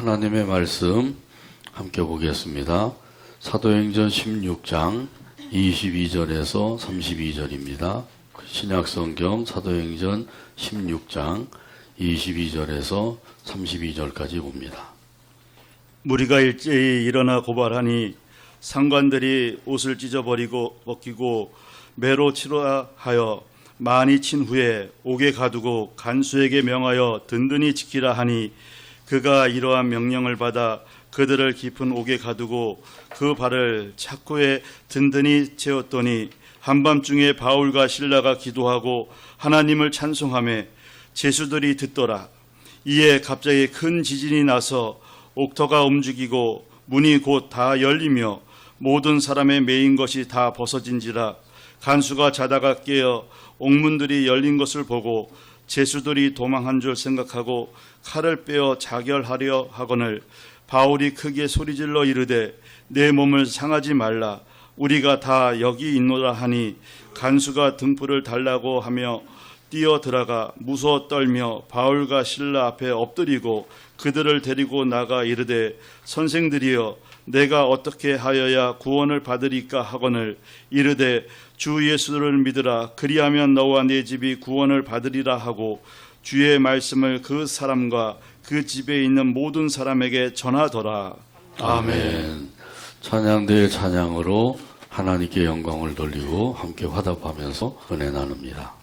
하나님의 말씀 함께 보겠습니다. 사도행전 16장 22절에서 32절입니다. 신약성경 사도행전 16장 22절에서 32절까지 봅니다. 무리가 일제히 일어나 고발하니 상관들이 옷을 찢어버리고 벗기고 매로 치료하여 많이 친 후에 옥에 가두고 간수에게 명하여 든든히 지키라 하니 그가 이러한 명령을 받아 그들을 깊은 옥에 가두고 그 발을 착고에 든든히 채웠더니 한밤중에 바울과 실라가 기도하고 하나님을 찬송하며 제수들이 듣더라. 이에 갑자기 큰 지진이 나서 옥터가 움직이고 문이 곧 다 열리며 모든 사람의 매인 것이 다 벗어진지라. 간수가 자다가 깨어 옥문들이 열린 것을 보고 제수들이 도망한 줄 생각하고 칼을 빼어 자결하려 하거늘 바울이 크게 소리질러 이르되 내 몸을 상하지 말라. 우리가 다 여기 있노라 하니 간수가 등불을 달라고 하며 뛰어 들어가 무서워 떨며 바울과 실라 앞에 엎드리고 그들을 데리고 나가 이르되 선생들이여 내가 어떻게 하여야 구원을 받으리까 하거늘 이르되 주 예수를 믿으라. 그리하면 너와 네 집이 구원을 받으리라 하고 주의 말씀을 그 사람과 그 집에 있는 모든 사람에게 전하더라. 아멘. 찬양대의 찬양으로 하나님께 영광을 돌리고 함께 화답하면서 은혜 나눕니다.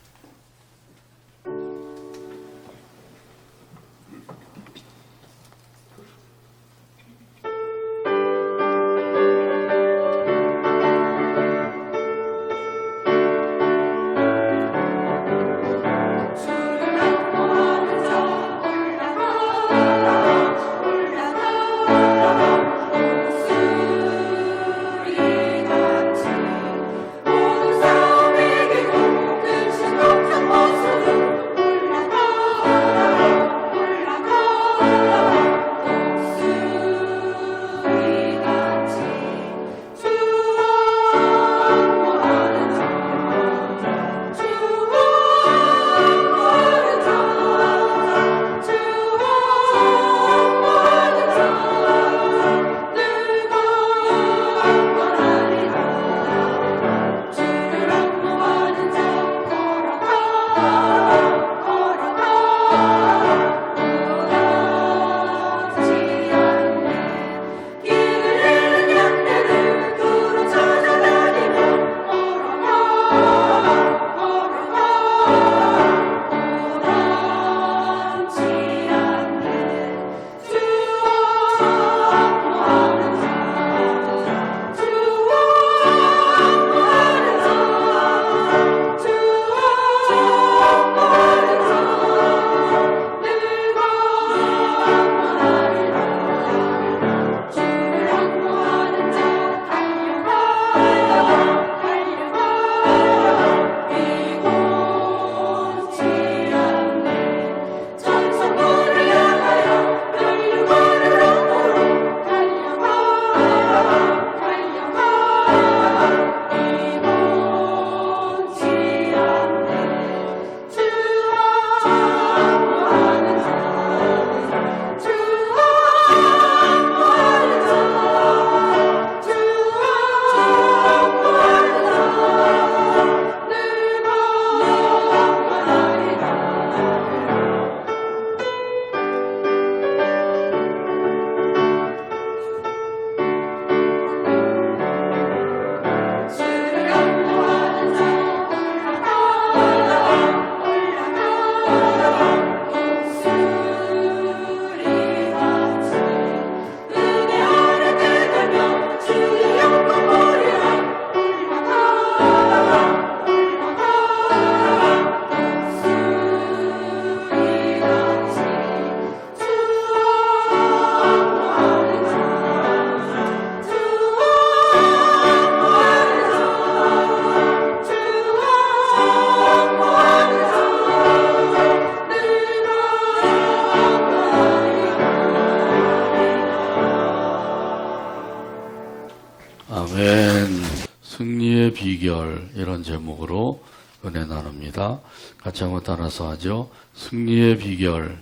승리의 비결, 이런 제목으로 은혜 나눕니다. 같이 한번 따라서 하죠. 승리의 비결.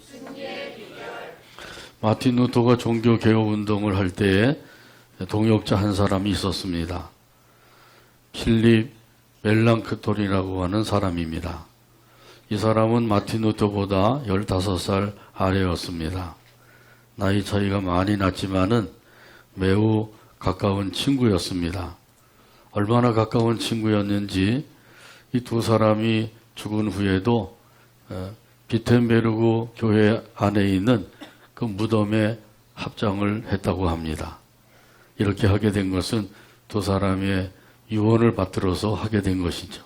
마틴 루터가 종교 개혁 운동을 할 때에 동역자 한 사람이 있었습니다. 필립 멜랑크톤이라고 하는 사람입니다. 이 사람은 마틴 루터보다 15살 아래였습니다. 나이 차이가 많이 났지만은 매우 가까운 친구였습니다. 얼마나 가까운 친구였는지 이 두 사람이 죽은 후에도 비텐베르그 교회 안에 있는 그 무덤에 합장을 했다고 합니다. 이렇게 하게 된 것은 두 사람의 유언을 받들어서 하게 된 것이죠.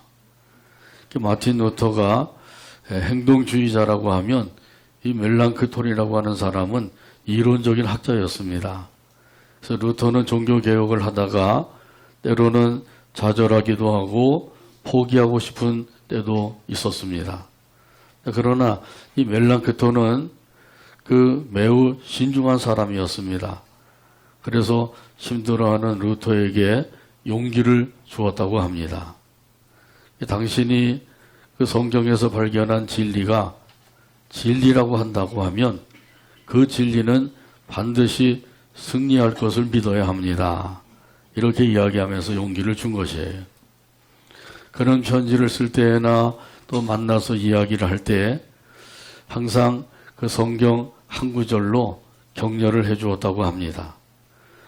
마틴 루터가 행동주의자라고 하면 이 멜랑크톤이라고 하는 사람은 이론적인 학자였습니다. 그래서 루터는 종교개혁을 하다가 때로는 좌절하기도 하고 포기하고 싶은 때도 있었습니다. 그러나 이 멜랑크톤은 그 매우 신중한 사람이었습니다. 그래서 힘들어하는 루터에게 용기를 주었다고 합니다. 당신이 그 성경에서 발견한 진리가 진리라고 한다고 하면 그 진리는 반드시 승리할 것을 믿어야 합니다. 이렇게 이야기하면서 용기를 준 것이에요. 그런 편지를 쓸 때나 또 만나서 이야기를 할 때 항상 그 성경 한 구절로 격려를 해 주었다고 합니다.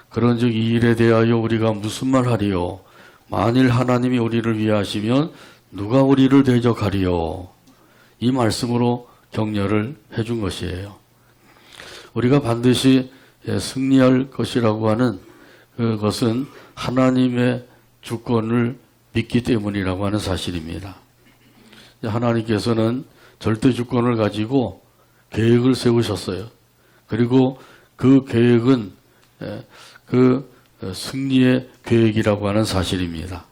그런즉 이 일에 대하여 우리가 무슨 말 하리요? 만일 하나님이 우리를 위하시면 누가 우리를 대적하리요? 이 말씀으로 격려를 해 준 것이에요. 우리가 반드시 승리할 것이라고 하는 그것은 하나님의 주권을 믿기 때문이라고 하는 사실입니다. 하나님께서는 절대 주권을 가지고 계획을 세우셨어요. 그리고 그 계획은 그 승리의 계획이라고 하는 사실입니다.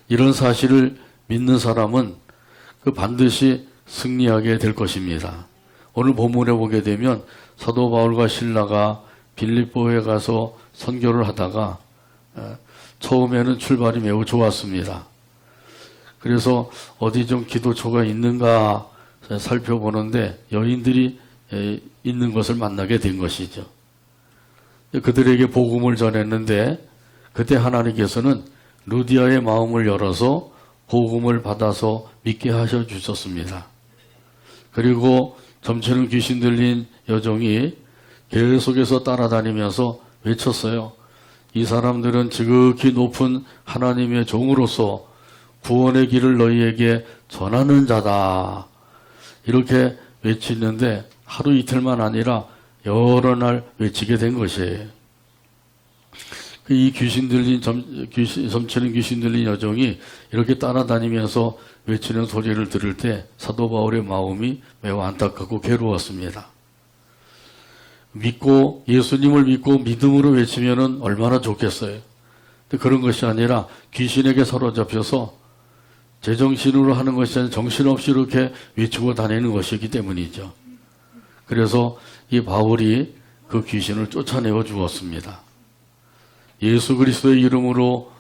이런 사실을 믿는 사람은 그 반드시 승리하게 될 것입니다. 오늘 본문에 보게 되면 사도 바울과 실라가 빌립보에 가서 선교를 하다가 처음에는 출발이 매우 좋았습니다. 그래서 어디 좀 기도처가 있는가 살펴보는데 여인들이 있는 것을 만나게 된 것이죠. 그들에게 복음을 전했는데 그때 하나님께서는 루디아의 마음을 열어서 복음을 받아서 믿게 하셔 주셨습니다. 그리고 점치는 귀신 들린 여종이 계속해서 따라다니면서 외쳤어요. 이 사람들은 지극히 높은 하나님의 종으로서 구원의 길을 너희에게 전하는 자다. 이렇게 외치는데 하루 이틀만 아니라 여러 날 외치게 된 것이에요. 이 점치는 귀신 들린 여종이 이렇게 따라다니면서 외치는 소리를 들을 때 사도 바울의 마음이 매우 안타깝고 괴로웠습니다. 예수님을 믿고 믿음으로 외치면은 얼마나 좋겠어요. 근데 그런 것이 아니라 귀신에게 사로잡혀서 제정신으로 하는 것이 아니라 정신없이 이렇게 외치고 다니는 것이기 때문이죠. 그래서 이 바울이 그 귀신을 쫓아내어 주었습니다. 예수 그리스도의 이름으로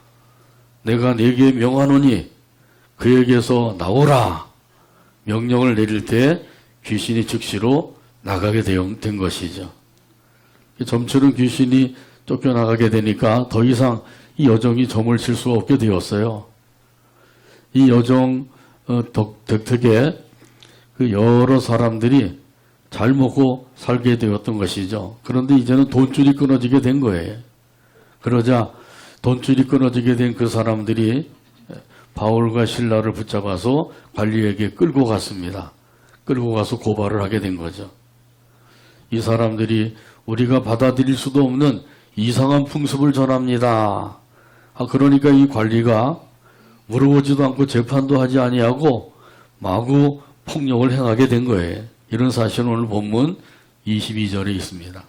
내가 네게 명하노니 그에게서 나오라 명령을 내릴 때 귀신이 즉시로 나가게 된 것이죠. 점치는 귀신이 쫓겨나가게 되니까 더 이상 이 여종이 점을 칠 수가 없게 되었어요. 이 여종 덕택에 그 여러 사람들이 잘 먹고 살게 되었던 것이죠. 그런데 이제는 돈줄이 끊어지게 된 거예요. 그러자 돈줄이 끊어지게 된 그 사람들이 바울과 실라를 붙잡아서 관리에게 끌고 갔습니다. 끌고 가서 고발을 하게 된 거죠. 이 사람들이 우리가 받아들일 수도 없는 이상한 풍습을 전합니다. 그러니까 이 관리가 물어보지도 않고 재판도 하지 아니하고 마구 폭력을 행하게 된 거예요. 이런 사실은 오늘 본문 22절에 있습니다.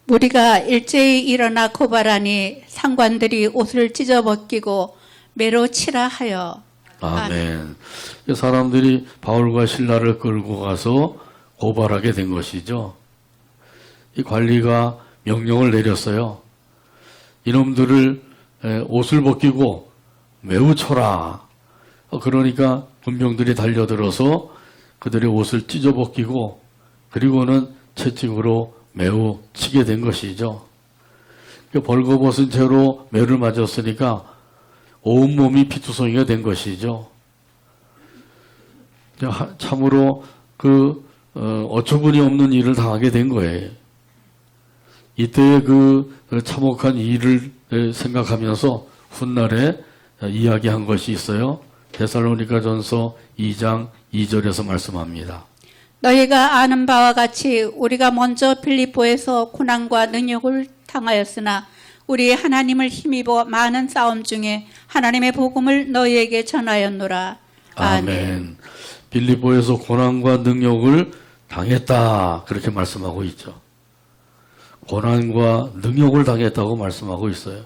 무리가 일제히 일어나 고발하니 상관들이 옷을 찢어벗기고 매로 치라 하여. 아멘. 사람들이 바울과 실라를 끌고 가서 고발하게 된 것이죠. 이 관리가 명령을 내렸어요. 이놈들을 옷을 벗기고 매우 쳐라. 그러니까 군병들이 달려들어서 그들의 옷을 찢어벗기고 그리고는 채찍으로 매우 치게 된 것이죠. 벌거벗은 채로 매를 맞았으니까 온몸이 피투성이가 된 것이죠. 참으로 어처구니 없는 일을 당하게 된 거예요. 이때의 그 참혹한 일을 생각하면서 훗날에 이야기한 것이 있어요. 데살로니가전서 2장 2절에서 말씀합니다. 너희가 아는 바와 같이 우리가 먼저 빌립보에서 고난과 능욕을 당하였으나 우리 하나님을 힘입어 많은 싸움 중에 하나님의 복음을 너희에게 전하였노라. 아멘. 빌립보에서 고난과 능욕을 당했다. 그렇게 말씀하고 있죠. 고난과 능욕을 당했다고 말씀하고 있어요.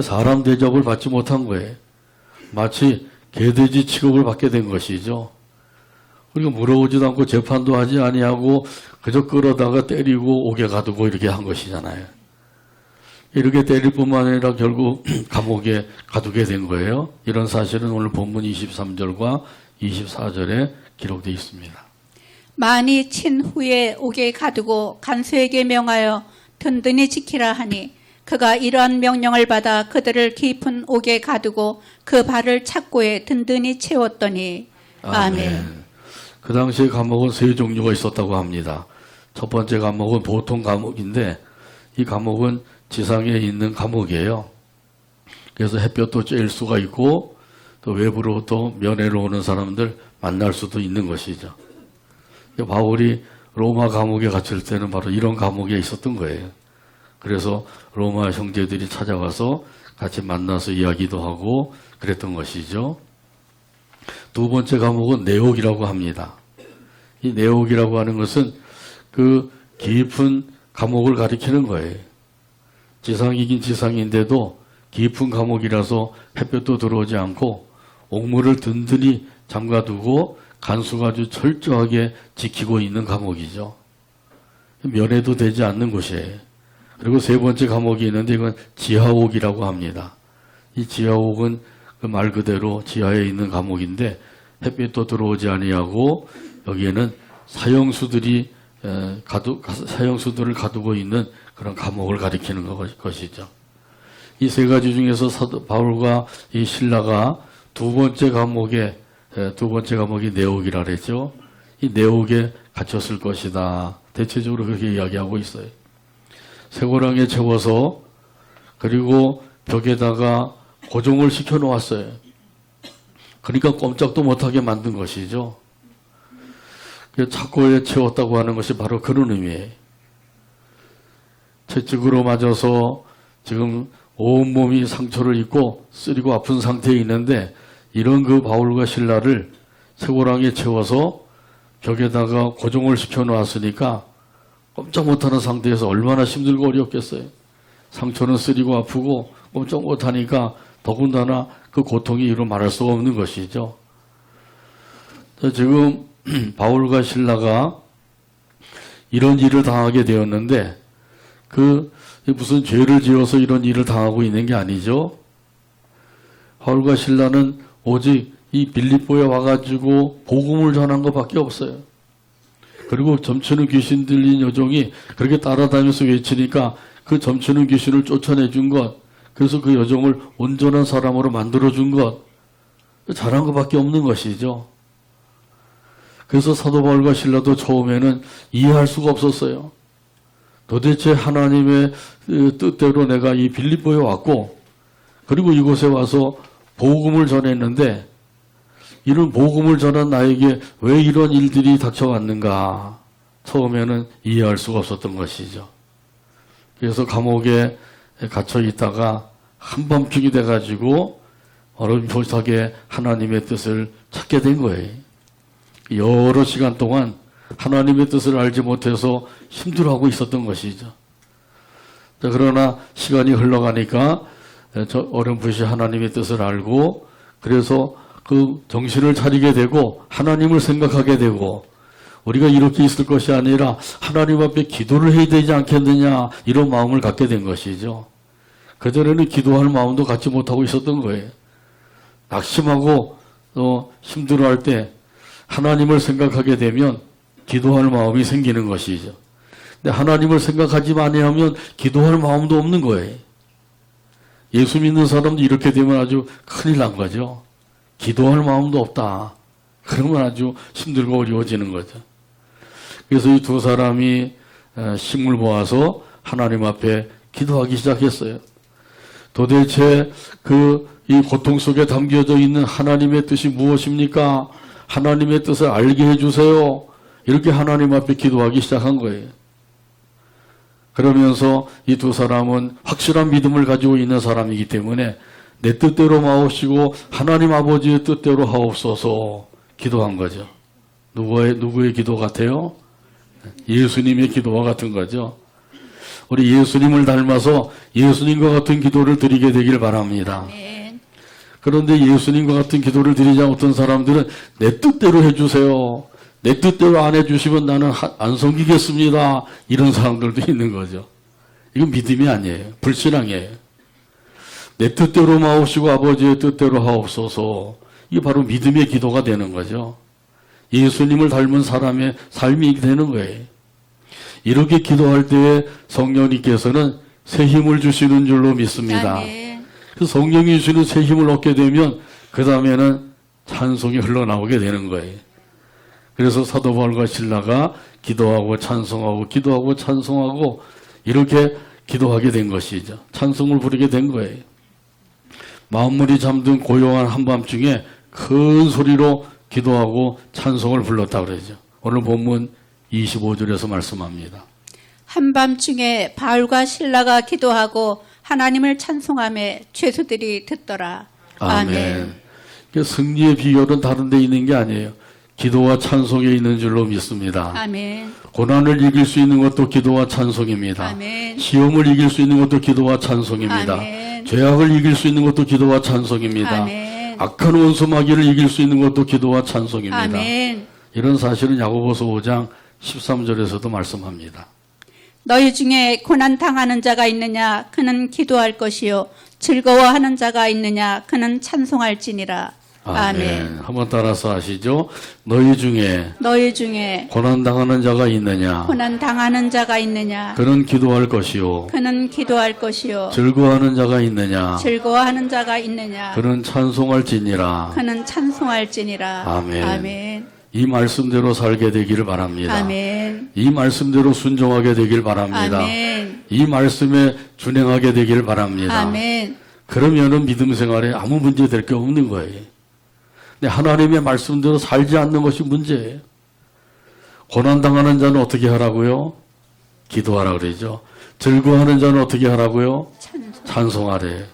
사람 대접을 받지 못한 거예요. 마치 개돼지 취급을 받게 된 것이죠. 우리가 물어보지도 않고 재판도 하지 아니하고 그저 끌어다가 때리고 옥에 가두고 이렇게 한 것이잖아요. 이렇게 때릴 뿐만 아니라 결국 감옥에 가두게 된 거예요. 이런 사실은 오늘 본문 23절과 24절에 기록되어 있습니다. 많이 친 후에 옥에 가두고 간수에게 명하여 든든히 지키라 하니 그가 이러한 명령을 받아 그들을 깊은 옥에 가두고 그 발을 착고에 든든히 채웠더니 아멘. 그 당시에 감옥은 세 종류가 있었다고 합니다. 첫 번째 감옥은 보통 감옥인데 이 감옥은 지상에 있는 감옥이에요. 그래서 햇볕도 쬐일 수가 있고 또 외부로부터 면회로 오는 사람들 만날 수도 있는 것이죠. 바울이 로마 감옥에 갇힐 때는 바로 이런 감옥에 있었던 거예요. 그래서 로마 형제들이 찾아와서 같이 만나서 이야기도 하고 그랬던 것이죠. 두 번째 감옥은 내옥이라고 합니다. 이 내옥이라고 하는 것은 그 깊은 감옥을 가리키는 거예요. 지상이긴 지상인데도 깊은 감옥이라서 햇볕도 들어오지 않고 옥문을 든든히 잠가두고 간수가 아주 철저하게 지키고 있는 감옥이죠. 면회도 되지 않는 곳이에요. 그리고 세 번째 감옥이 있는데 이건 지하옥이라고 합니다. 이 지하옥은 그 말 그대로 지하에 있는 감옥인데 햇빛도 들어오지 아니하고 여기에는 사형수들을 가두고 있는 그런 감옥을 가리키는 것이죠. 이 세 가지 중에서 사도 바울과 이 신라가 두 번째 감옥이 내옥이라 그랬죠. 이 내옥에 갇혔을 것이다. 대체적으로 그렇게 이야기하고 있어요. 쇠고랑에 채워서 그리고 벽에다가 고정을 시켜 놓았어요. 그러니까 꼼짝도 못하게 만든 것이죠. 착고에 채웠다고 하는 것이 바로 그런 의미예요. 채찍으로 맞아서 지금 온몸이 상처를 입고 쓰리고 아픈 상태에 있는데 이런 그 바울과 신라를 쇠고랑에 채워서 벽에다가 고정을 시켜 놓았으니까 꼼짝 못하는 상태에서 얼마나 힘들고 어렵겠어요. 상처는 쓰리고 아프고 꼼짝 못하니까 더군다나 그 고통이 이루 말할 수가 없는 것이죠. 지금 바울과 신라가 이런 일을 당하게 되었는데 무슨 죄를 지어서 이런 일을 당하고 있는 게 아니죠. 바울과 신라는 오직 이 빌립보에 와가지고 복음을 전한 것밖에 없어요. 그리고 점치는 귀신 들린 여종이 그렇게 따라다니면서 외치니까 그 점치는 귀신을 쫓아내준 것, 그래서 그 여종을 온전한 사람으로 만들어준 것, 잘한 것밖에 없는 것이죠. 그래서 사도 바울과 신라도 처음에는 이해할 수가 없었어요. 도대체 하나님의 뜻대로 내가 이 빌립보에 왔고 그리고 이곳에 와서 복음을 전했는데 이런 복음을 전한 나에게 왜 이런 일들이 닥쳐왔는가 처음에는 이해할 수가 없었던 것이죠. 그래서 감옥에 갇혀 있다가 한밤중이 돼가지고 어렴풋하게 하나님의 뜻을 찾게 된 거예요. 여러 시간 동안 하나님의 뜻을 알지 못해서 힘들어하고 있었던 것이죠. 그러나 시간이 흘러가니까 어렴풋이 하나님의 뜻을 알고 그래서 그 정신을 차리게 되고 하나님을 생각하게 되고 우리가 이렇게 있을 것이 아니라 하나님 앞에 기도를 해야 되지 않겠느냐 이런 마음을 갖게 된 것이죠. 그전에는 기도할 마음도 갖지 못하고 있었던 거예요. 낙심하고 힘들어할 때 하나님을 생각하게 되면 기도할 마음이 생기는 것이죠. 근데 하나님을 생각하지 아니하면 기도할 마음도 없는 거예요. 예수 믿는 사람도 이렇게 되면 아주 큰일 난 거죠. 기도할 마음도 없다. 그러면 아주 힘들고 어려워지는 거죠. 그래서 이 두 사람이 식물 모아서 하나님 앞에 기도하기 시작했어요. 도대체 이 고통 속에 담겨져 있는 하나님의 뜻이 무엇입니까? 하나님의 뜻을 알게 해주세요. 이렇게 하나님 앞에 기도하기 시작한 거예요. 그러면서 이 두 사람은 확실한 믿음을 가지고 있는 사람이기 때문에 내 뜻대로 마옵시고 하나님 아버지의 뜻대로 하옵소서 기도한 거죠. 누구의 기도 같아요? 예수님의 기도와 같은 거죠. 우리 예수님을 닮아서 예수님과 같은 기도를 드리게 되길 바랍니다. 아멘. 그런데 예수님과 같은 기도를 드리지 않았던 사람들은 내 뜻대로 해주세요. 내 뜻대로 안 해주시면 나는 안 섬기겠습니다. 이런 사람들도 있는 거죠. 이건 믿음이 아니에요. 불신앙이에요. 내 뜻대로 마옵시고 아버지의 뜻대로 하옵소서. 이게 바로 믿음의 기도가 되는 거죠. 예수님을 닮은 사람의 삶이 되는 거예요. 이렇게 기도할 때에 성령님께서는 새 힘을 주시는 줄로 믿습니다. 아멘. 그 성령이 주시는 새 힘을 얻게 되면 그 다음에는 찬송이 흘러나오게 되는 거예요. 그래서 사도 바울과 실라가 기도하고 찬송하고 기도하고 찬송하고 이렇게 기도하게 된 것이죠. 찬송을 부르게 된 거예요. 만물이 잠든 고요한 한밤중에 큰 소리로 기도하고 찬송을 불렀다 그러죠. 오늘 본문 25절에서 말씀합니다. 한밤중에 바울과 실라가 기도하고 하나님을 찬송하며 죄수들이 듣더라. 아멘. 승리의 비결은 다른 데 있는 게 아니에요. 기도와 찬송에 있는 줄로 믿습니다. 아멘. 고난을 이길 수 있는 것도 기도와 찬송입니다. 아멘. 시험을 이길 수 있는 것도 기도와 찬송입니다. 아멘. 죄악을 이길 수 있는 것도 기도와 찬송입니다. 아멘. 악한 원수 마귀를 이길 수 있는 것도 기도와 찬송입니다. 아멘. 이런 사실은 야고보서 5장 13절에서도 말씀합니다. 너희 중에 고난 당하는 자가 있느냐 그는 기도할 것이요 즐거워하는 자가 있느냐 그는 찬송할지니라. 아멘. 한번 따라서 하시죠. 너희 중에 너희 중에 고난 당하는 자가 있느냐 고난 당하는 자가 있느냐 그는 기도할 것이요 그는 기도할 것이요 즐거워하는 자가 있느냐 즐거워하는 자가 있느냐 그는 찬송할지니라. 그는 찬송할지니라. 아멘. 아멘. 이 말씀대로 살게 되기를 바랍니다. 아멘. 이 말씀대로 순종하게 되길 바랍니다. 아멘. 이 말씀에 준행하게 되길 바랍니다. 아멘. 그러면은 믿음 생활에 아무 문제 될 게 없는 거예요. 근데 하나님의 말씀대로 살지 않는 것이 문제예요. 고난당하는 자는 어떻게 하라고요? 기도하라 그러죠. 즐거워하는 자는 어떻게 하라고요? 찬송하래.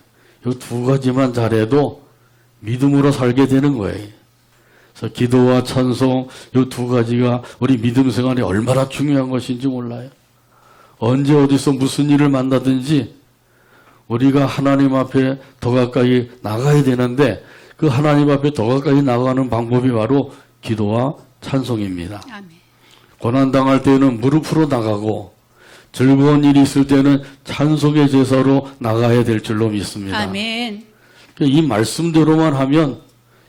이 두 가지만 잘해도 믿음으로 살게 되는 거예요. 그래서 기도와 찬송 이 두 가지가 우리 믿음 생활에 얼마나 중요한 것인지 몰라요. 언제 어디서 무슨 일을 만나든지 우리가 하나님 앞에 더 가까이 나가야 되는데 그 하나님 앞에 더 가까이 나가는 방법이 바로 기도와 찬송입니다. 아멘. 고난당할 때는 무릎으로 나가고 즐거운 일이 있을 때는 찬송의 제사로 나가야 될 줄로 믿습니다. 아멘. 이 말씀대로만 하면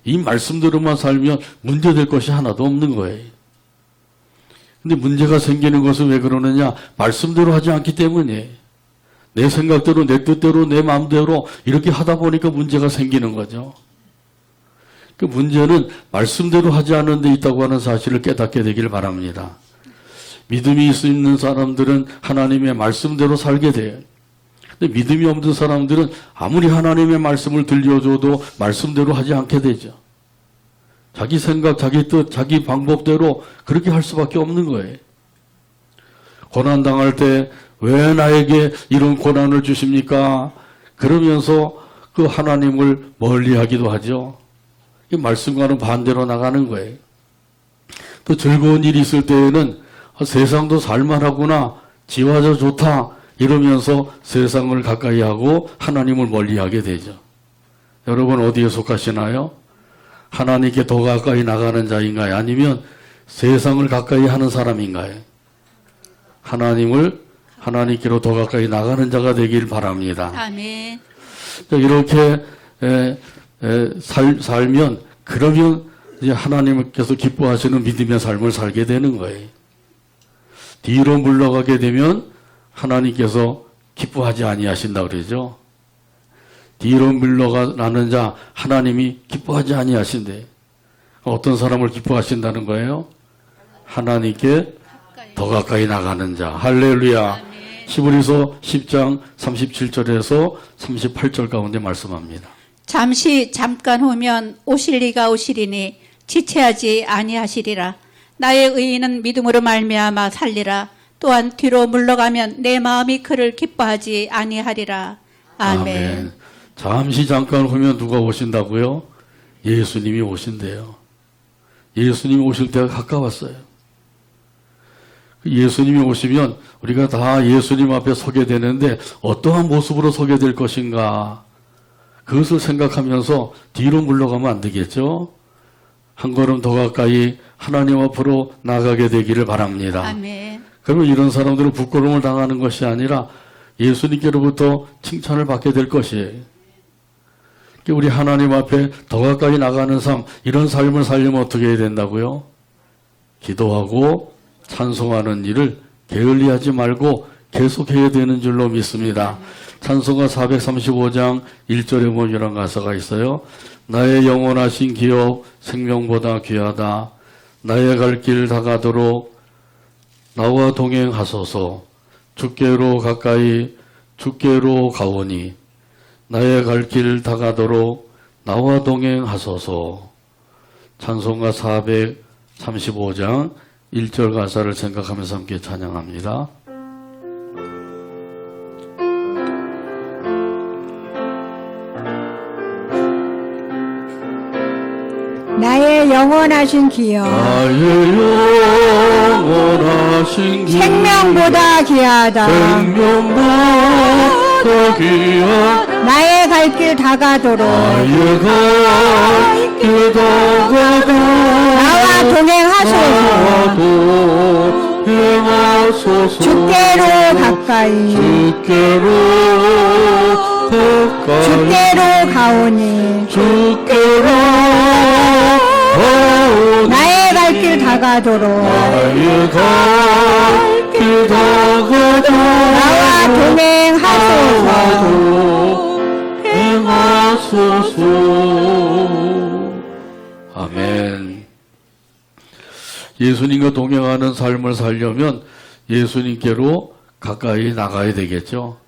이 말씀대로만 살면 문제될 것이 하나도 없는 거예요. 근데 문제가 생기는 것은 왜 그러느냐? 말씀대로 하지 않기 때문이에요. 내 생각대로 내 뜻대로 내 마음대로 이렇게 하다 보니까 문제가 생기는 거죠. 그 문제는 말씀대로 하지 않는 데 있다고 하는 사실을 깨닫게 되길 바랍니다. 믿음이 있는 사람들은 하나님의 말씀대로 살게 돼요. 근데 믿음이 없는 사람들은 아무리 하나님의 말씀을 들려줘도 말씀대로 하지 않게 되죠. 자기 생각, 자기 뜻, 자기 방법대로 그렇게 할 수밖에 없는 거예요. 고난당할 때 왜 나에게 이런 고난을 주십니까? 그러면서 그 하나님을 멀리하기도 하죠. 이 말씀과는 반대로 나가는 거예요. 또 즐거운 일이 있을 때에는 세상도 살만하구나, 지화자 좋다 이러면서 세상을 가까이 하고 하나님을 멀리하게 되죠. 여러분 어디에 속하시나요? 하나님께 더 가까이 나가는 자인가요? 아니면 세상을 가까이 하는 사람인가요? 하나님께로 더 가까이 나가는 자가 되길 바랍니다. 아멘. 이렇게 살면 그러면 이제 하나님께서 기뻐하시는 믿음의 삶을 살게 되는 거예요. 뒤로 물러가게 되면 하나님께서 기뻐하지 아니하신다 그러죠. 뒤로 물러가는 자 하나님이 기뻐하지 아니하신대. 어떤 사람을 기뻐하신다는 거예요? 하나님께 더 가까이 나가는 자. 할렐루야. 히브리서 10장 37절에서 38절 가운데 말씀합니다. 잠깐 후면 오실 이가 오시리니 지체하지 아니하시리라. 나의 의인은 믿음으로 말미암아 살리라. 또한 뒤로 물러가면 내 마음이 그를 기뻐하지 아니하리라. 아멘. 잠깐 후면 누가 오신다고요? 예수님이 오신대요. 예수님이 오실 때가 가까웠어요. 예수님이 오시면 우리가 다 예수님 앞에 서게 되는데 어떠한 모습으로 서게 될 것인가? 그것을 생각하면서 뒤로 물러가면 안 되겠죠? 한 걸음 더 가까이 하나님 앞으로 나가게 되기를 바랍니다. 아멘. 그러면 이런 사람들은 부끄러움을 당하는 것이 아니라 예수님께로부터 칭찬을 받게 될 것이에요. 우리 하나님 앞에 더 가까이 나가는 삶, 이런 삶을 살려면 어떻게 해야 된다고요? 기도하고 찬송하는 일을 게을리하지 말고 계속해야 되는 줄로 믿습니다. 찬송가 435장 1절에 보면 이런 가사가 있어요. 나의 영원하신 기업 생명보다 귀하다. 나의 갈 길 다가도록 나와 동행하소서. 주께로 가까이 주께로 가오니 나의 갈 길 다가도록 나와 동행하소서. 찬송가 435장 1절 가사를 생각하면서 함께 찬양합니다. 나의 영원하신 기여 나의 영원하신 기 생명보다 귀하다. 생명보다 귀하다. 나의 갈 길 다가도록 나의 갈 길 다가도록 나와 동행하소서. 동행하소서. 주께로 가까이 주께로 가까이 주께로 가오니 주께로 가오니 나의 갈 길 다가도록 나의 갈 길 다가도록 나와 동행하소서. 동행하소서. 아멘. 예수님과 동행하는 삶을 살려면 예수님께로 가까이 나가야 되겠죠.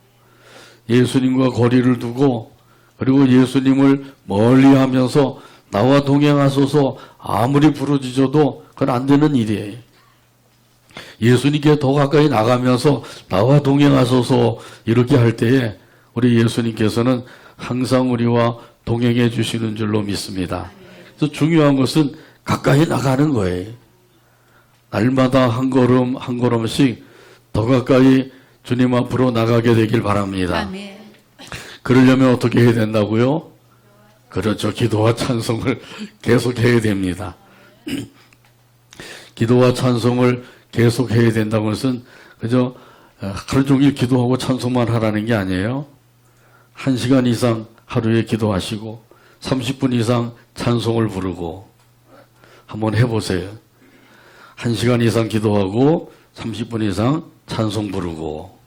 예수님과 거리를 두고 그리고 예수님을 멀리하면서 나와 동행하소서 아무리 부르짖어도 그건 안 되는 일이에요. 예수님께 더 가까이 나가면서 나와 동행하소서 이렇게 할 때에 우리 예수님께서는 항상 우리와 동행해 주시는 줄로 믿습니다. 그래서 중요한 것은 가까이 나가는 거예요. 날마다 한 걸음 한 걸음씩 더 가까이 주님 앞으로 나가게 되길 바랍니다. 아멘. 그러려면 어떻게 해야 된다고요? 그렇죠. 기도와 찬송을 계속해야 됩니다. 기도와 찬송을 계속해야 된다는 것은 그저 하루 종일 기도하고 찬송만 하라는 게 아니에요. 1시간 이상 하루에 기도하시고 30분 이상 찬송을 부르고 한번 해보세요. 1시간 이상 기도하고 30분 이상 찬송 부르고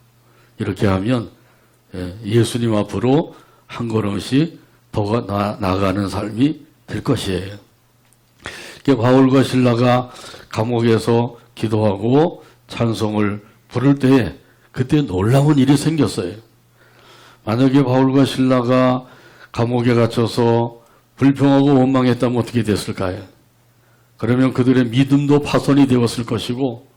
이렇게 하면 예수님 앞으로 한 걸음씩 더 나아가는 삶이 될 것이에요. 바울과 실라가 감옥에서 기도하고 찬송을 부를 때에 그때 놀라운 일이 생겼어요. 만약에 바울과 실라가 감옥에 갇혀서 불평하고 원망했다면 어떻게 됐을까요? 그러면 그들의 믿음도 파손이 되었을 것이고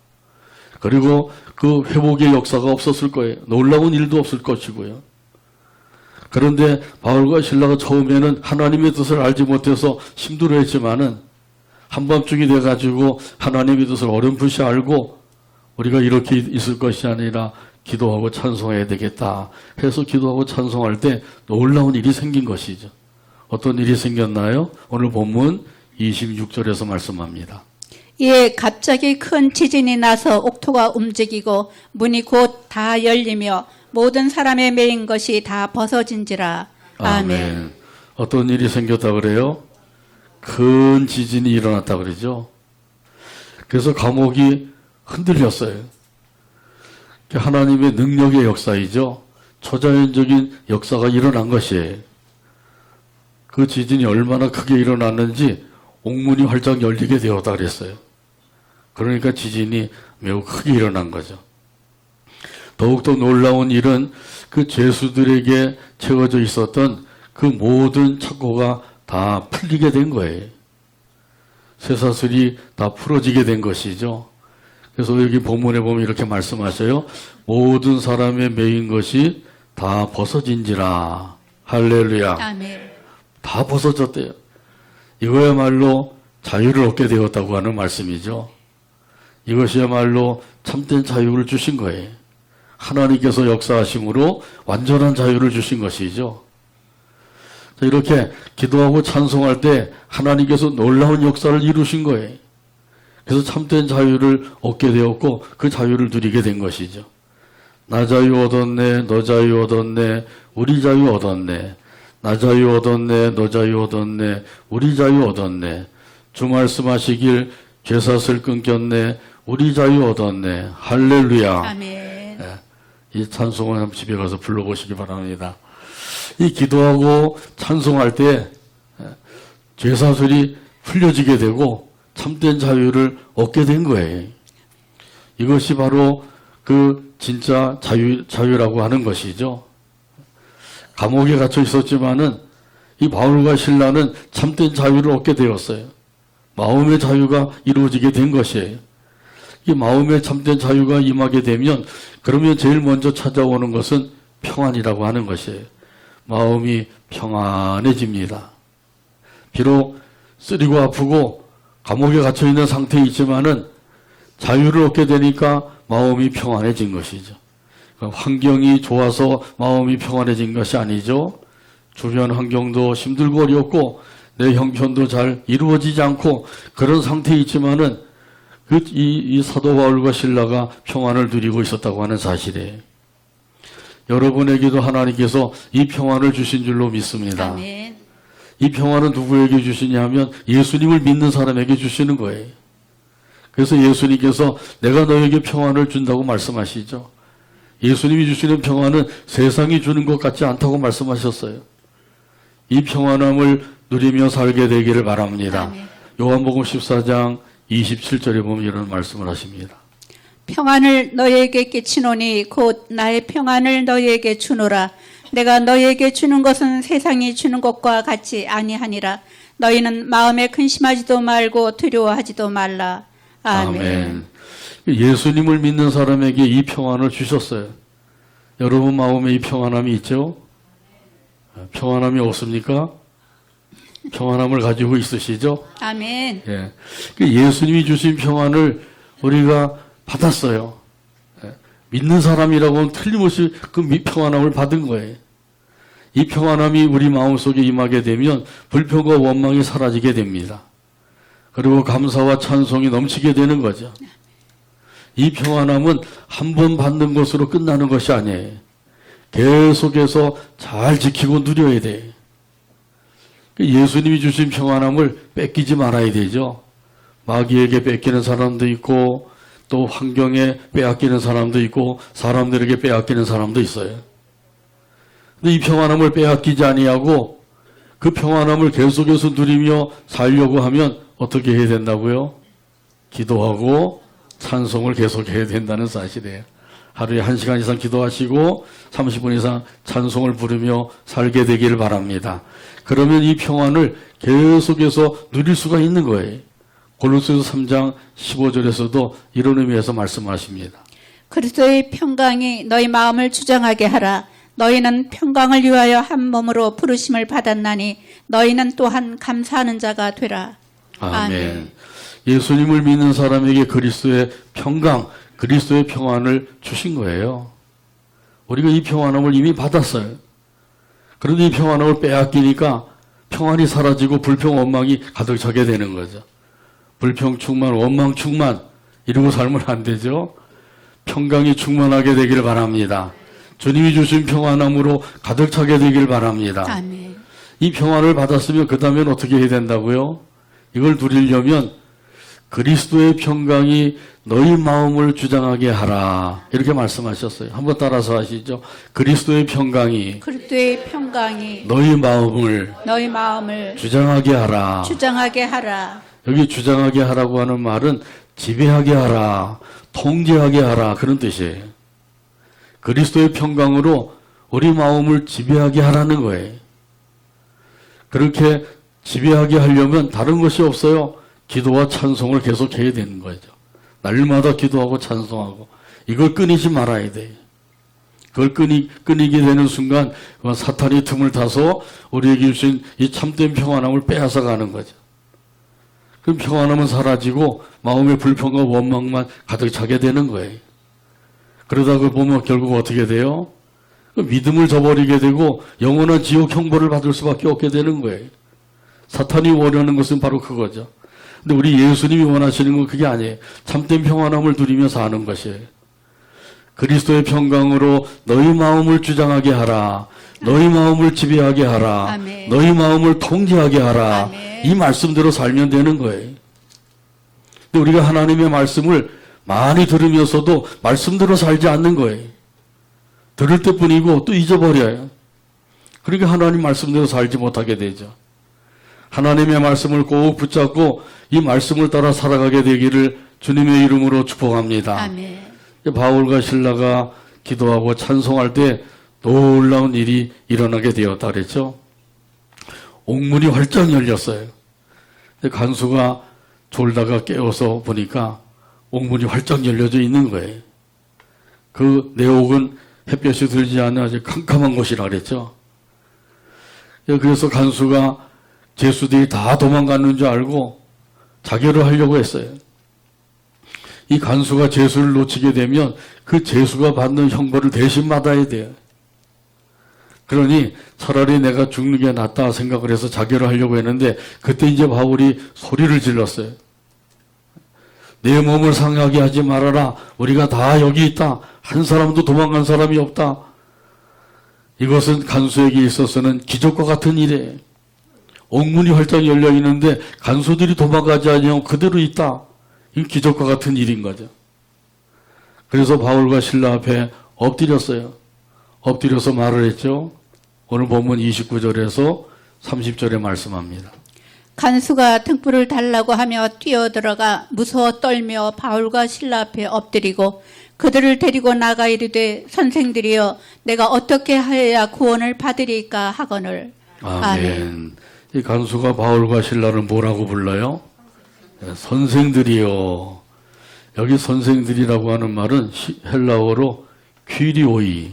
그리고 그 회복의 역사가 없었을 거예요. 놀라운 일도 없을 것이고요. 그런데 바울과 실라가 처음에는 하나님의 뜻을 알지 못해서 힘들어했지만은 한밤중이 돼가지고 하나님의 뜻을 어렴풋이 알고 우리가 이렇게 있을 것이 아니라 기도하고 찬송해야 되겠다 해서 기도하고 찬송할 때 놀라운 일이 생긴 것이죠. 어떤 일이 생겼나요? 오늘 본문 26절에서 말씀합니다. 이에 갑자기 큰 지진이 나서 옥토가 움직이고 문이 곧 다 열리며 모든 사람의 매인 것이 다 벗어진지라. 아멘. 어떤 일이 생겼다 그래요? 큰 지진이 일어났다 그러죠. 그래서 감옥이 흔들렸어요. 하나님의 능력의 역사이죠. 초자연적인 역사가 일어난 것이에요. 그 지진이 얼마나 크게 일어났는지 옥문이 활짝 열리게 되었다 그랬어요. 그러니까 지진이 매우 크게 일어난 거죠. 더욱더 놀라운 일은 그 죄수들에게 채워져 있었던 그 모든 착고가 다 풀리게 된 거예요. 쇠사슬이 다 풀어지게 된 것이죠. 그래서 여기 본문에 보면 이렇게 말씀하셔요. 모든 사람의 매인 것이 다 벗어진지라. 할렐루야. 아멘. 다 벗어졌대요. 이거야말로 자유를 얻게 되었다고 하는 말씀이죠. 이것이야말로 참된 자유를 주신 거예요. 하나님께서 역사하심으로 완전한 자유를 주신 것이죠. 이렇게 기도하고 찬송할 때 하나님께서 놀라운 역사를 이루신 거예요. 그래서 참된 자유를 얻게 되었고 그 자유를 누리게 된 것이죠. 나 자유 얻었네, 너 자유 얻었네, 우리 자유 얻었네. 나 자유 얻었네, 너 자유 얻었네, 우리 자유 얻었네. 주 말씀하시길 죄사슬 끊겼네, 우리 자유 얻었네. 할렐루야. 아멘. 이 찬송을 한번 집에 가서 불러보시기 바랍니다. 이 기도하고 찬송할 때 죄사슬이 풀려지게 되고 참된 자유를 얻게 된 거예요. 이것이 바로 그 진짜 자유라고 하는 것이죠. 감옥에 갇혀 있었지만은 이 바울과 실라는 참된 자유를 얻게 되었어요. 마음의 자유가 이루어지게 된 것이에요. 이 마음의 참된 자유가 임하게 되면 그러면 제일 먼저 찾아오는 것은 평안이라고 하는 것이에요. 마음이 평안해집니다. 비록 쓰리고 아프고 감옥에 갇혀 있는 상태에 있지만은 자유를 얻게 되니까 마음이 평안해진 것이죠. 환경이 좋아서 마음이 평안해진 것이 아니죠. 주변 환경도 힘들고 어렵고 내 형편도 잘 이루어지지 않고 그런 상태에 있지만은 이 사도 바울과 실라가 평안을 누리고 있었다고 하는 사실이에요. 여러분에게도 하나님께서 이 평안을 주신 줄로 믿습니다. 아멘. 이 평안은 누구에게 주시냐 하면 예수님을 믿는 사람에게 주시는 거예요. 그래서 예수님께서 내가 너에게 평안을 준다고 말씀하시죠. 예수님이 주시는 평안은 세상이 주는 것 같지 않다고 말씀하셨어요. 이 평안함을 누리며 살게 되기를 바랍니다. 아멘. 요한복음 14장 27절에 보면 이런 말씀을 하십니다. 평안을 너희에게 끼치노니 곧 나의 평안을 너희에게 주노라. 내가 너희에게 주는 것은 세상이 주는 것과 같이 아니하니라. 너희는 마음에 근심하지도 말고 두려워하지도 말라. 아멘. 예수님을 믿는 사람에게 이 평안을 주셨어요. 여러분 마음에 이 평안함이 있죠? 평안함이 없습니까? 평안함을 가지고 있으시죠? 아멘. 예. 예수님이 주신 평안을 우리가 받았어요. 예. 믿는 사람이라고 하면 틀림없이 그 평안함을 받은 거예요. 이 평안함이 우리 마음속에 임하게 되면 불평과 원망이 사라지게 됩니다. 그리고 감사와 찬송이 넘치게 되는 거죠. 이 평안함은 한 번 받는 것으로 끝나는 것이 아니에요. 계속해서 잘 지키고 누려야 돼요. 예수님이 주신 평안함을 뺏기지 말아야 되죠. 마귀에게 뺏기는 사람도 있고 또 환경에 빼앗기는 사람도 있고 사람들에게 빼앗기는 사람도 있어요. 근데 이 평안함을 빼앗기지 아니하고 그 평안함을 계속해서 누리며 살려고 하면 어떻게 해야 된다고요? 기도하고 찬송을 계속해야 된다는 사실이에요. 하루에 1시간 이상 기도하시고 30분 이상 찬송을 부르며 살게 되기를 바랍니다. 그러면 이 평안을 계속해서 누릴 수가 있는 거예요. 골로새서 3장 15절에서도 이런 의미에서 말씀하십니다. 그리스도의 평강이 너희 마음을 주장하게 하라. 너희는 평강을 위하여 한 몸으로 부르심을 받았나니 너희는 또한 감사하는 자가 되라. 아멘. 예수님을 믿는 사람에게 그리스도의 평강, 그리스도의 평안을 주신 거예요. 우리가 이 평안함을 이미 받았어요. 그런데 이 평안함을 빼앗기니까 평안이 사라지고 불평, 원망이 가득 차게 되는 거죠. 불평 충만, 원망 충만 이러고 살면 안 되죠. 평강이 충만하게 되기를 바랍니다. 주님이 주신 평안함으로 가득 차게 되기를 바랍니다. 그리스도의 평강이 너희 마음을 주장하게 하라. 이렇게 말씀하셨어요. 한번 따라서 하시죠. 그리스도의 평강이 그리스도의 평강이 너희 마음을 너희 마음을 주장하게 하라. 주장하게 하라. 여기 주장하게 하라고 하는 말은 지배하게 하라, 통제하게 하라 그런 뜻이에요. 그리스도의 평강으로 우리 마음을 지배하게 하라는 거예요. 그렇게 지배하게 하려면 다른 것이 없어요. 기도와 찬송을 계속해야 되는 거죠. 날마다 기도하고 찬송하고 이걸 끊이지 말아야 돼요. 그걸 끊이게 되는 순간 사탄이 틈을 타서 우리에게 주신 이 참된 평안함을 빼앗아 가는 거죠. 그럼 평안함은 사라지고 마음의 불평과 원망만 가득 차게 되는 거예요. 그러다가 보면 결국 어떻게 돼요? 믿음을 저버리게 되고 영원한 지옥 형벌을 받을 수밖에 없게 되는 거예요. 사탄이 원하는 것은 바로 그거죠. 근데 우리 예수님이 원하시는 건 그게 아니에요. 참된 평안함을 누리며 사는 것이에요. 그리스도의 평강으로 너희 마음을 주장하게 하라. 너희 마음을 지배하게 하라. 아멘. 너희 마음을 통제하게 하라. 아멘. 이 말씀대로 살면 되는 거예요. 근데 우리가 하나님의 말씀을 많이 들으면서도 말씀대로 살지 않는 거예요. 들을 때뿐이고 또 잊어버려요. 그러니까 하나님 말씀대로 살지 못하게 되죠. 하나님의 말씀을 꼭 붙잡고 이 말씀을 따라 살아가게 되기를 주님의 이름으로 축복합니다. 아멘. 바울과 신라가 기도하고 찬송할 때 놀라운 일이 일어나게 되었다 그랬죠. 옥문이 활짝 열렸어요. 근데 간수가 졸다가 깨어서 보니까 옥문이 활짝 열려져 있는 거예요. 그 내옥은 햇볕이 들지 않는 아주 캄캄한 곳이라 그랬죠. 그래서 간수가 죄수들이 다 도망가는 줄 알고 자결을 하려고 했어요. 이 간수가 죄수를 놓치게 되면 그 죄수가 받는 형벌을 대신 받아야 돼요. 그러니 차라리 내가 죽는 게 낫다 생각을 해서 자결을 하려고 했는데 그때 이제 바울이 소리를 질렀어요. 내 몸을 상하게 하지 말아라. 우리가 다 여기 있다. 한 사람도 도망간 사람이 없다. 이것은 간수에게 있어서는 기적과 같은 일이에요. 옥문이 활짝 열려 있는데 간수들이 도망가지 않으면 그대로 있다. 이 기적과 같은 일인 거죠. 그래서 바울과 신라 앞에 엎드렸어요. 엎드려서 말을 했죠. 오늘 본문 29절에서 30절에 말씀합니다. 간수가 등불을 달라고 하며 뛰어들어가 무서워 떨며 바울과 신라 앞에 엎드리고 그들을 데리고 나가 이르되 선생들이여 내가 어떻게 하여야 구원을 받으리까 하거늘. 아멘. 이 간수가 바울과 신라를 뭐라고 불러요? 선생들이요. 여기 선생들이라고 하는 말은 헬라어로 퀴리오이,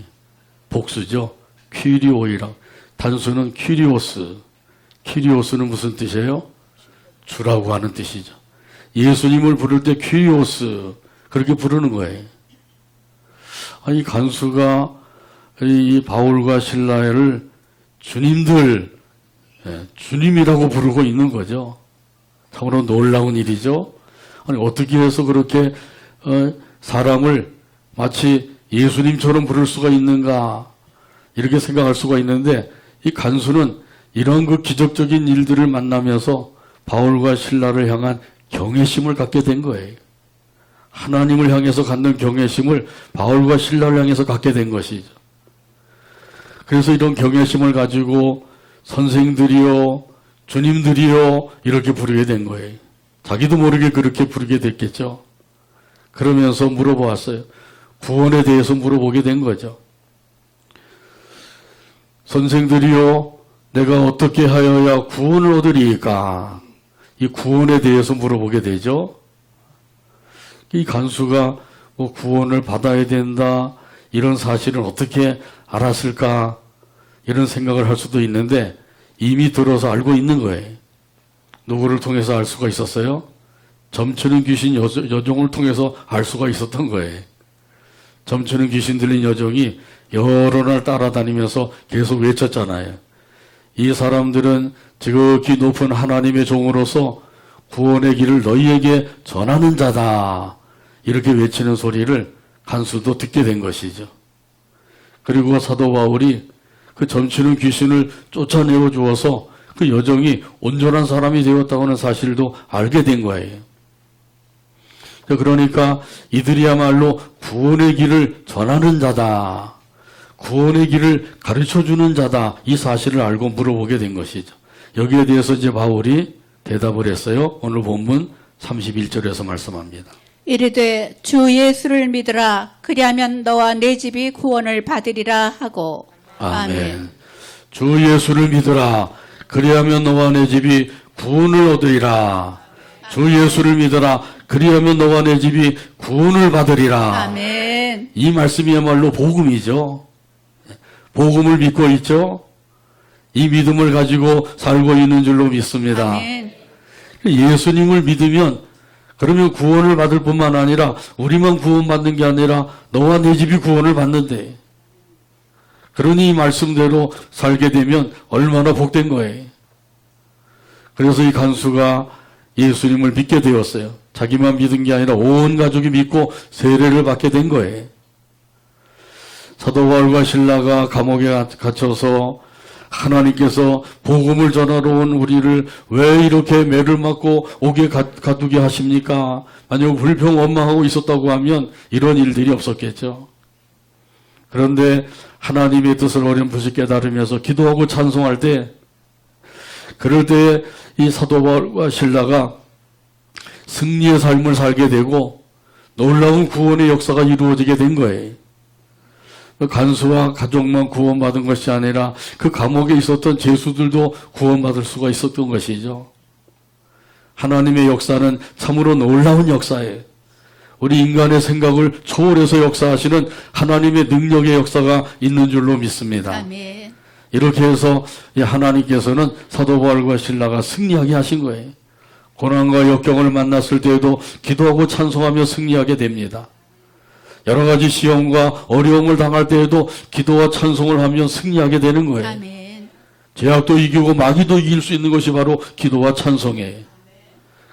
복수죠. 퀴리오이라. 단수는 퀴리오스. 퀴리오스는 무슨 뜻이에요? 주라고 하는 뜻이죠. 예수님을 부를 때 퀴리오스 그렇게 부르는 거예요. 아니 간수가 이 바울과 신라를 주님들, 주님이라고 부르고 있는 거죠. 참으로 놀라운 일이죠. 아니 어떻게 해서 그렇게 사람을 마치 예수님처럼 부를 수가 있는가 이렇게 생각할 수가 있는데 이 간수는 이런 그 기적적인 일들을 만나면서 바울과 신라를 향한 경외심을 갖게 된 거예요. 하나님을 향해서 갖는 경외심을 바울과 신라를 향해서 갖게 된 것이죠. 그래서 이런 경외심을 가지고 선생들이요, 주님들이요 이렇게 부르게 된 거예요. 자기도 모르게 그렇게 부르게 됐겠죠. 그러면서 물어보았어요. 구원에 대해서 물어보게 된 거죠. 선생들이요, 내가 어떻게 하여야 구원을 얻으리까? 이 구원에 대해서 물어보게 되죠. 이 간수가 뭐 구원을 받아야 된다 이런 사실을 어떻게 알았을까 이런 생각을 할 수도 있는데 이미 들어서 알고 있는 거예요. 누구를 통해서 알 수가 있었어요? 점치는 귀신 여종을 통해서 알 수가 있었던 거예요. 점치는 귀신 들린 여종이 여러 날 따라다니면서 계속 외쳤잖아요. 이 사람들은 지극히 높은 하나님의 종으로서 구원의 길을 너희에게 전하는 자다. 이렇게 외치는 소리를 간수도 듣게 된 것이죠. 그리고 사도 바울이 그 점치는 귀신을 쫓아내어 주어서 그 여종이 온전한 사람이 되었다고 하는 사실도 알게 된 거예요. 그러니까 이들이야말로 구원의 길을 전하는 자다. 구원의 길을 가르쳐주는 자다. 이 사실을 알고 물어보게 된 것이죠. 여기에 대해서 이제 바울이 대답을 했어요. 오늘 본문 31절에서 말씀합니다. 이르되 주 예수를 믿으라. 그리하면 너와 내 집이 구원을 받으리라 하고. 아멘. 주 예수를 믿으라. 그리하면 너와 내 집이 구원을 얻으리라. 주 예수를 믿으라. 그리하면 너와 내 집이 구원을 받으리라. 아멘. 이 말씀이야말로 복음이죠. 복음을 믿고 있죠. 이 믿음을 가지고 살고 있는 줄로 믿습니다. 아멘. 예수님을 믿으면 그러면 구원을 받을 뿐만 아니라 우리만 구원받는 게 아니라 너와 내 집이 구원을 받는데, 그러니 이 말씀대로 살게 되면 얼마나 복된 거예요. 그래서 이 간수가 예수님을 믿게 되었어요. 자기만 믿은 게 아니라 온 가족이 믿고 세례를 받게 된 거예요. 사도 바울과 신라가 감옥에 갇혀서 하나님께서 복음을 전하러 온 우리를 왜 이렇게 매를 맞고 옥에 가두게 하십니까? 만약 불평 원망하고 있었다고 하면 이런 일들이 없었겠죠. 그런데 하나님의 뜻을 어렴풋이 깨달으면서 기도하고 찬송할 때, 그럴 때 이 사도 바울과 신라가 승리의 삶을 살게 되고 놀라운 구원의 역사가 이루어지게 된 거예요. 간수와 가족만 구원받은 것이 아니라 그 감옥에 있었던 죄수들도 구원받을 수가 있었던 것이죠. 하나님의 역사는 참으로 놀라운 역사예요. 우리 인간의 생각을 초월해서 역사하시는 하나님의 능력의 역사가 있는 줄로 믿습니다. 아멘. 이렇게 해서 하나님께서는 사도 바울과 신라가 승리하게 하신 거예요. 고난과 역경을 만났을 때에도 기도하고 찬송하며 승리하게 됩니다. 여러 가지 시험과 어려움을 당할 때에도 기도와 찬송을 하면 승리하게 되는 거예요. 아멘. 죄악도 이기고 마귀도 이길 수 있는 것이 바로 기도와 찬송이에요.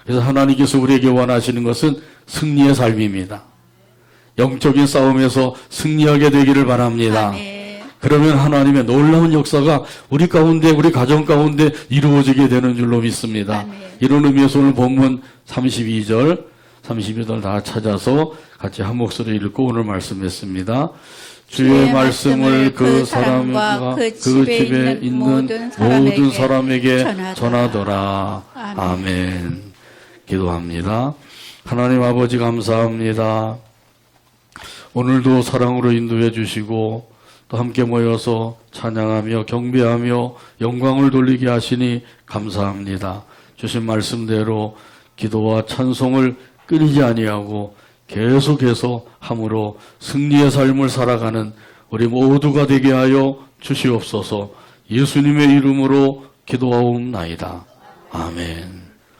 그래서 하나님께서 우리에게 원하시는 것은 승리의 삶입니다. 영적인 싸움에서 승리하게 되기를 바랍니다. 아멘. 그러면 하나님의 놀라운 역사가 우리 가운데, 우리 가정 가운데 이루어지게 되는 줄로 믿습니다. 아멘. 이런 의미에서 오늘 본문 32절, 32절 다 찾아서 같이 한 목소리 읽고 오늘 말씀했습니다. 주의 말씀을 그 사람과 그 집에 있는 모든 사람에게 전하더라. 아멘. 기도합니다. 하나님 아버지 감사합니다. 오늘도 사랑으로 인도해 주시고 또 함께 모여서 찬양하며 경배하며 영광을 돌리게 하시니 감사합니다. 주신 말씀대로 기도와 찬송을 끊이지 아니하고 계속해서 함으로 승리의 삶을 살아가는 우리 모두가 되게 하여 주시옵소서. 예수님의 이름으로 기도하옵나이다. 아멘.